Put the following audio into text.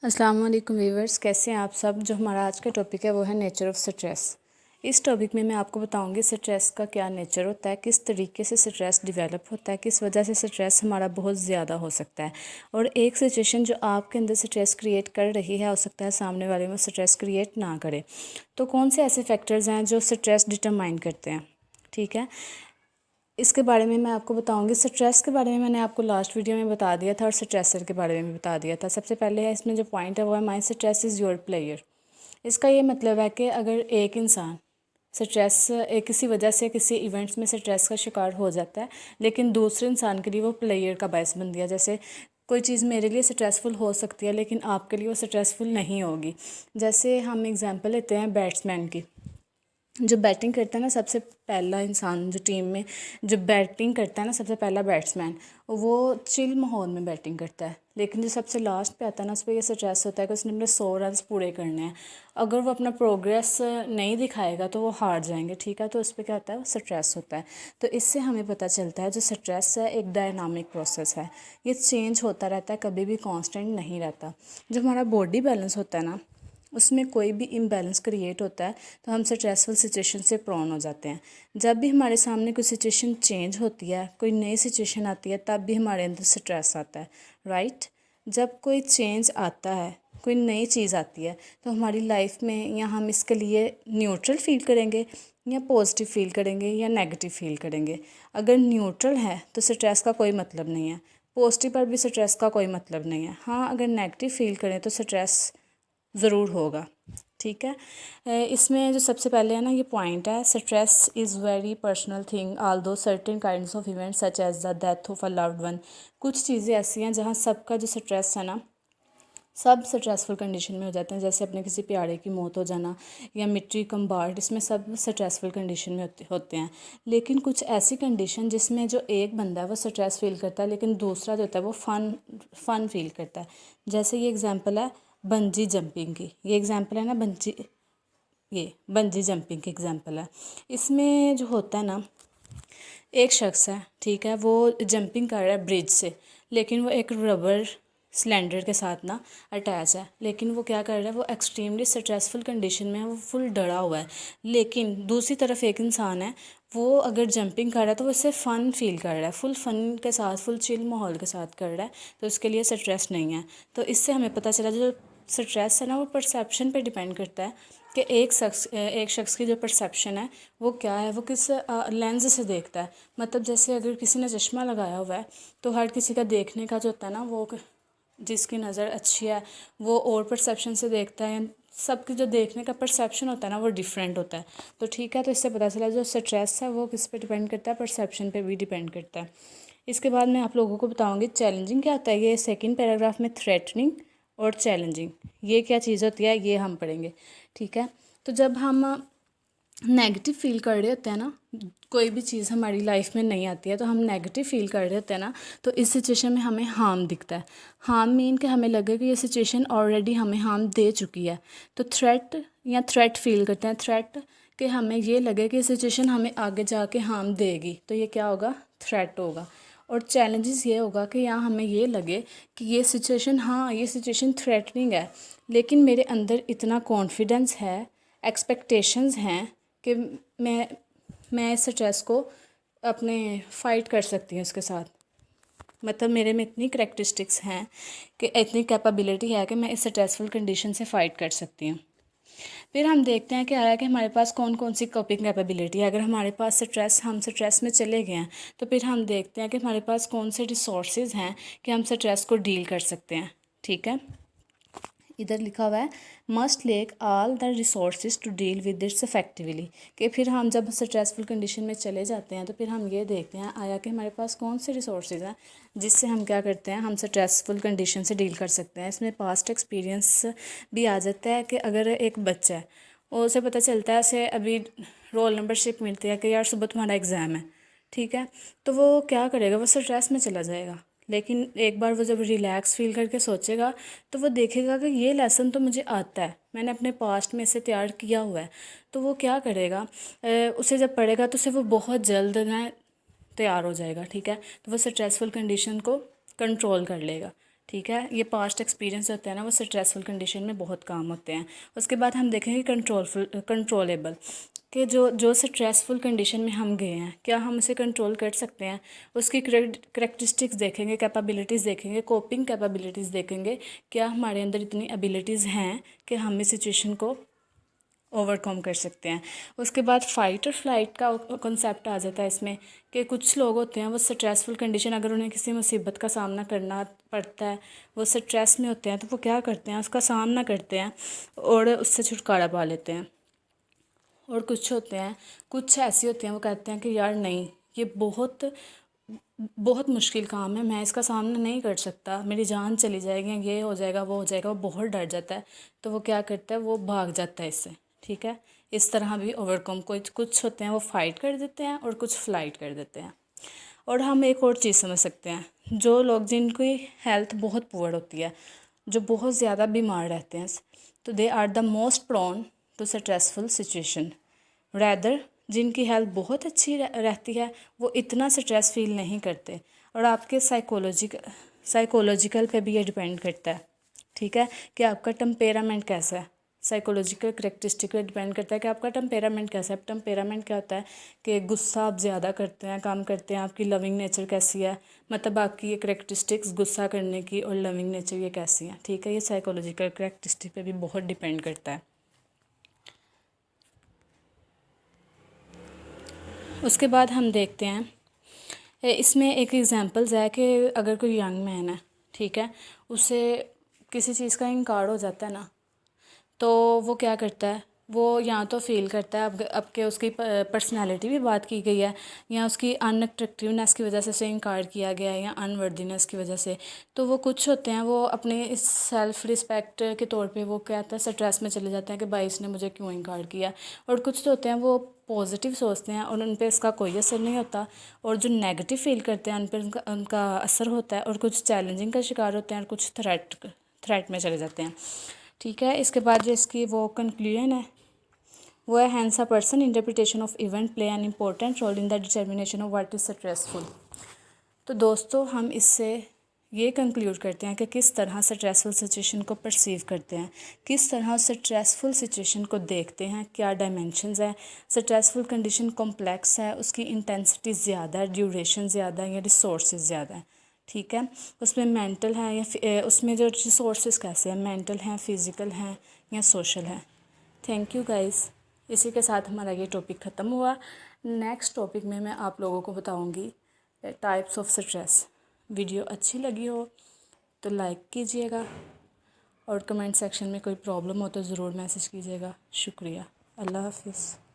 अस्सलाम वालेकुम व्यूवर्स, कैसे हैं आप सब। जो हमारा आज का टॉपिक है वो है नेचर ऑफ़ स्ट्रेस। इस टॉपिक में मैं आपको बताऊंगी स्ट्रेस का क्या नेचर होता है, किस तरीके से स्ट्रेस डेवलप होता है, किस वजह से स्ट्रेस हमारा बहुत ज़्यादा हो सकता है। और एक सिचुएशन जो आपके अंदर स्ट्रेस क्रिएट कर रही है, हो सकता है सामने वाले में स्ट्रेस क्रिएट ना करे। तो कौन से ऐसे फैक्टर्स हैं जो स्ट्रेस डिटरमाइन करते हैं, ठीक है। इसके बारे में मैं आपको बताऊंगी। स्ट्रेस के बारे में मैंने आपको लास्ट वीडियो में बता दिया था और स्ट्रेसर के बारे में भी बता दिया था। सबसे पहले है इसमें जो पॉइंट है वो है माई स्ट्रेस इज़ योर प्लेयर। इसका ये मतलब है कि अगर एक इंसान स्ट्रेस किसी वजह से किसी इवेंट्स में स्ट्रेस का शिकार हो जाता है, लेकिन दूसरे इंसान के लिए वो प्लेयर का बायस बन गया। जैसे कोई चीज़ मेरे लिए स्ट्रेसफुल हो सकती है लेकिन आपके लिए वो स्ट्रेसफुल नहीं होगी। जैसे हम एग्जांपल लेते हैं बैट्समैन की। जो बैटिंग करता है ना, सबसे पहला इंसान जो टीम में जो बैटिंग करता है ना, सबसे पहला बैट्समैन, वो चिल माहौल में बैटिंग करता है। लेकिन जो सबसे लास्ट पे आता है ना, उस पर यह स्ट्रेस होता है कि उसने अपने 100 रन पूरे करने हैं। अगर वो अपना प्रोग्रेस नहीं दिखाएगा तो वो हार जाएंगे, ठीक है। तो उस पर क्या होता है, स्ट्रेस होता है। तो इससे हमें पता चलता है जो स्ट्रेस है एक डायनामिक प्रोसेस है। ये चेंज होता रहता है, कभी भी कांस्टेंट नहीं रहता। जब हमारा बॉडी बैलेंस होता है ना, उसमें कोई भी इम्बैलेंस क्रिएट होता है तो हम स्ट्रेसफुल सिचुएशन से प्रोन हो जाते हैं। जब भी हमारे सामने कोई सिचुएशन चेंज होती है, कोई नई सिचुएशन आती है, तब भी हमारे अंदर स्ट्रेस आता है, राइट। जब कोई चेंज आता है, कोई नई चीज़ आती है, तो हमारी लाइफ में या हम इसके लिए न्यूट्रल फील करेंगे या पॉजिटिव फील करेंगे या नेगेटिव फील करेंगे। अगर न्यूट्रल है तो स्ट्रेस का कोई मतलब नहीं है, पॉजिटिव पर भी स्ट्रेस का कोई मतलब नहीं है। हाँ, अगर नेगेटिव फील करें तो स्ट्रेस ज़रूर होगा, ठीक है। इसमें जो सबसे पहले है ना, ये पॉइंट है, stress is very personal thing although certain kinds of events such as the death of a loved one. कुछ चीज़ें ऐसी हैं जहाँ सबका जो स्ट्रेस है ना, सब स्ट्रेसफुल कंडीशन में हो जाते हैं। जैसे अपने किसी प्यारे की मौत हो जाना या मिट्टी कम्बार्ड, इसमें सब स्ट्रेसफुल कंडीशन में होते हैं। लेकिन कुछ ऐसी कंडीशन जिसमें जो एक बंदा है वो स्ट्रेस फील करता है लेकिन दूसरा जो होता है वो फ़न फील करता है। जैसे ये एग्जांपल है बंजी जंपिंग की। ये एग्जांपल है ना बंजी जंपिंग की एग्जांपल है। इसमें जो होता है ना, एक शख्स है, ठीक है, वो जंपिंग कर रहा है ब्रिज से, लेकिन वो एक रबर सिलेंडर के साथ ना अटैच है। लेकिन वो क्या कर रहा है, वो एक्सट्रीमली स्ट्रेसफुल कंडीशन में है, वो फुल डरा हुआ है। लेकिन दूसरी तरफ एक इंसान है, वो अगर जंपिंग कर रहा है तो वो इससे फ़न फील कर रहा है, फुल फ़न के साथ, फुल चिल माहौल के साथ कर रहा है, तो उसके लिए स्ट्रेस नहीं है। तो इससे हमें पता चला जो स्ट्रेस है ना, वो परसेप्शन पे डिपेंड करता है कि एक शख्स की जो परसेप्शन है वो क्या है, वो किस लेंस से देखता है। मतलब जैसे अगर किसी ने चश्मा लगाया हुआ है तो हर किसी का देखने का जो होता है ना, वो जिसकी नज़र अच्छी है वो और परसेप्शन से देखता है। सबकी जो देखने का परसेप्शन होता है ना, वो डिफरेंट होता है। तो ठीक है, तो इससे पता चला जो स्ट्रेस है वो किस पे डिपेंड करता है, परसेप्शन पे भी डिपेंड करता है। इसके बाद मैं आप लोगों को बताऊंगी चैलेंजिंग क्या होता है। ये सेकंड पैराग्राफ में थ्रेटनिंग और चैलेंजिंग ये क्या चीज़ होती है ये हम पढ़ेंगे, ठीक है। तो जब हम नेगेटिव फील कर रहे होते हैं ना, कोई भी चीज़ हमारी लाइफ में नहीं आती है तो हम नेगेटिव फील कर रहे होते हैं ना, तो इस सिचुएशन में हमें हार्म दिखता है। हार्म मीन कि हमें लगे कि ये सिचुएशन ऑलरेडी हमें हार्म दे चुकी है, तो थ्रेट फील करते हैं। थ्रेट कि हमें ये लगे कि ये सिचुएशन हमें आगे जाके हार्म देगी, तो ये क्या होगा, थ्रेट होगा। और चैलेंजेस ये होगा कि यहाँ हमें ये लगे कि ये सिचुएशन, हाँ ये सिचुएशन थ्रेटनिंग है, लेकिन मेरे अंदर इतना कॉन्फिडेंस है, एक्सपेक्टेशंस हैं कि मैं इस स्ट्रेस को अपने फ़ाइट कर सकती हूँ इसके साथ। मतलब मेरे में इतनी करेक्टरिस्टिक्स हैं कि इतनी कैपेबिलिटी है कि मैं इस स्ट्रेसफुल कंडीशन से फ़ाइट कर सकती हूँ। फिर हम देखते हैं कि आया कि हमारे पास कौन कौन सी कोपिंग कैपेबिलिटी है। अगर हमारे पास हम स्ट्रेस में चले गए हैं तो फिर हम देखते हैं कि हमारे पास कौन से रिसोर्सेज हैं कि हम स्ट्रेस को डील कर सकते हैं, ठीक है। इधर लिखा हुआ है must lake all the resources to deal with its effectively. कि फिर हम जब स्ट्रेसफुल कंडीशन में चले जाते हैं तो फिर हम ये देखते हैं आया कि हमारे पास कौन से रिसोर्सेज हैं जिससे हम क्या करते हैं, हम स्ट्रेसफुल कंडीशन से डील कर सकते हैं। इसमें पास्ट एक्सपीरियंस भी आ जाता है कि अगर एक बच्चा है और उसे पता चलता है, उसे अभी रोल नंबरशिप मिलती है कि यार सुबह तुम्हारा एग्ज़ाम है, ठीक है, तो वो क्या करेगा, वो स्ट्रेस में चला जाएगा। लेकिन एक बार वो जब रिलैक्स फील करके सोचेगा तो वो देखेगा कि ये लेसन तो मुझे आता है, मैंने अपने पास्ट में इसे तैयार किया हुआ है। तो वो क्या करेगा, उसे जब पढ़ेगा तो उसे वो बहुत जल्द ना तैयार हो जाएगा, ठीक है। तो वो स्ट्रेसफुल कंडीशन को कंट्रोल कर लेगा, ठीक है। ये पास्ट एक्सपीरियंस होते हैं ना, वो स्ट्रेसफुल कंडीशन में बहुत काम होते हैं। उसके बाद हम देखेंगे कंट्रोलेबल, कि जो स्ट्रेसफुल कंडीशन में हम गए हैं, क्या हम उसे कंट्रोल कर सकते हैं। उसकी करेक्टरिस्टिक्स देखेंगे, कैपेबिलिटीज़ देखेंगे, कोपिंग कैपेबिलिटीज़ देखेंगे, क्या हमारे अंदर इतनी एबिलिटीज़ हैं कि हम इस सिचुएशन को ओवरकम कर सकते हैं। उसके बाद फ़ाइट और फ्लाइट का कॉन्सेप्ट आ जाता है इसमें, कि कुछ लोग होते हैं वो स्ट्रेसफुल कंडीशन, अगर उन्हें किसी मुसीबत का सामना करना पड़ता है, वो स्ट्रेस में होते हैं, तो वो क्या करते हैं, उसका सामना करते हैं और उससे छुटकारा पा लेते हैं। और कुछ होते हैं, कुछ ऐसे होते हैं, वो कहते हैं कि यार नहीं, ये बहुत बहुत मुश्किल काम है, मैं इसका सामना नहीं कर सकता, मेरी जान चली जाएगी, ये हो जाएगा, वो हो जाएगा, वो बहुत डर जाता है, तो वो क्या करता है, वो भाग जाता है इससे। ठीक है। इस तरह भी ओवरकम, कुछ होते हैं वो फाइट कर देते हैं और कुछ फ्लाइट कर देते हैं। और हम एक और चीज़ समझ सकते हैं, जो लोग जिनकी हेल्थ बहुत पुअर होती है, जो बहुत ज़्यादा बीमार रहते हैं, तो they are the most prone to stressful situation. Rather जिनकी हेल्थ बहुत अच्छी रहती है, वो इतना स्ट्रेस फील नहीं करते। और आपके साइकोलॉजिकल पे भी ये डिपेंड करता है। ठीक है, कि आपका टेम्पेरामेंट कैसा है। साइकोलॉजिकल करेक्टरिस्टिक पे डिपेंड करता है कि आपका टेम्पेरामेंट कैसा है। टेम्पेरामेंट क्या होता है कि गुस्सा आप ज़्यादा करते हैं, काम करते हैं, आपकी लविंग नेचर कैसी है, मतलब आपकी ये करेक्टरिस्टिक्स गुस्सा करने की और लविंग नेचर ये कैसी है। ठीक है, ये साइकोलॉजिकल करेक्टरिस्टिक पे भी बहुत डिपेंड करता है। उसके बाद हम देखते हैं, इसमें एक एग्जांपल्स है कि अगर कोई यंग मैन है, ठीक है, उसे किसी चीज़ का इनकार हो जाता है ना, तो वो क्या करता है, वो या तो फील करता है अब के उसकी पर्सनालिटी भी बात की गई है, या उसकी अनअट्रैक्टिवनेस की वजह से उसे इनकार किया गया है, या अनवर्दीनेस की वजह से। तो वो कुछ होते हैं, वो अपने इस सेल्फ रिस्पेक्ट के तौर पे वो क्या कहता है, स्ट्रेस में चले जाते हैं कि भाई इसने मुझे क्यों इनकार किया। और कुछ तो होते हैं वो पॉजिटिव सोचते हैं और उन पर इसका कोई असर नहीं होता, और जो नेगेटिव फील करते हैं उन पर उनका असर होता है, और कुछ चैलेंजिंग का शिकार होते हैं और कुछ थ्रेट में चले जाते हैं। ठीक है। इसके बाद जो इसकी वो कंक्लूजन है वो है, hence a person interpretation of event play an important role in the determination of what is stressful. तो दोस्तों हम इससे ये कंक्लूड करते हैं कि किस तरह स्ट्रेसफुल सिचुएशन को परसीव करते हैं, किस तरह स्ट्रेसफुल सिचुएशन को देखते हैं, क्या डायमेंशंस है। स्ट्रेसफुल कंडीशन कॉम्प्लेक्स है, उसकी इंटेंसिटी ज़्यादा है, ड्यूरेशन ज़्यादा है, या रिसोर्सेज ज़्यादा है। ठीक है, उसमें मेंटल है या उसमें जो रिसोर्सेज कैसे हैं, मेंटल हैं, फिज़िकल हैं, या सोशल हैं। Thank you guys. इसी के साथ हमारा ये टॉपिक ख़त्म हुआ। नेक्स्ट टॉपिक में मैं आप लोगों को बताऊंगी टाइप्स ऑफ स्ट्रेस। वीडियो अच्छी लगी हो तो लाइक कीजिएगा, और कमेंट सेक्शन में कोई प्रॉब्लम हो तो ज़रूर मैसेज कीजिएगा। शुक्रिया। अल्लाह हाफिज़।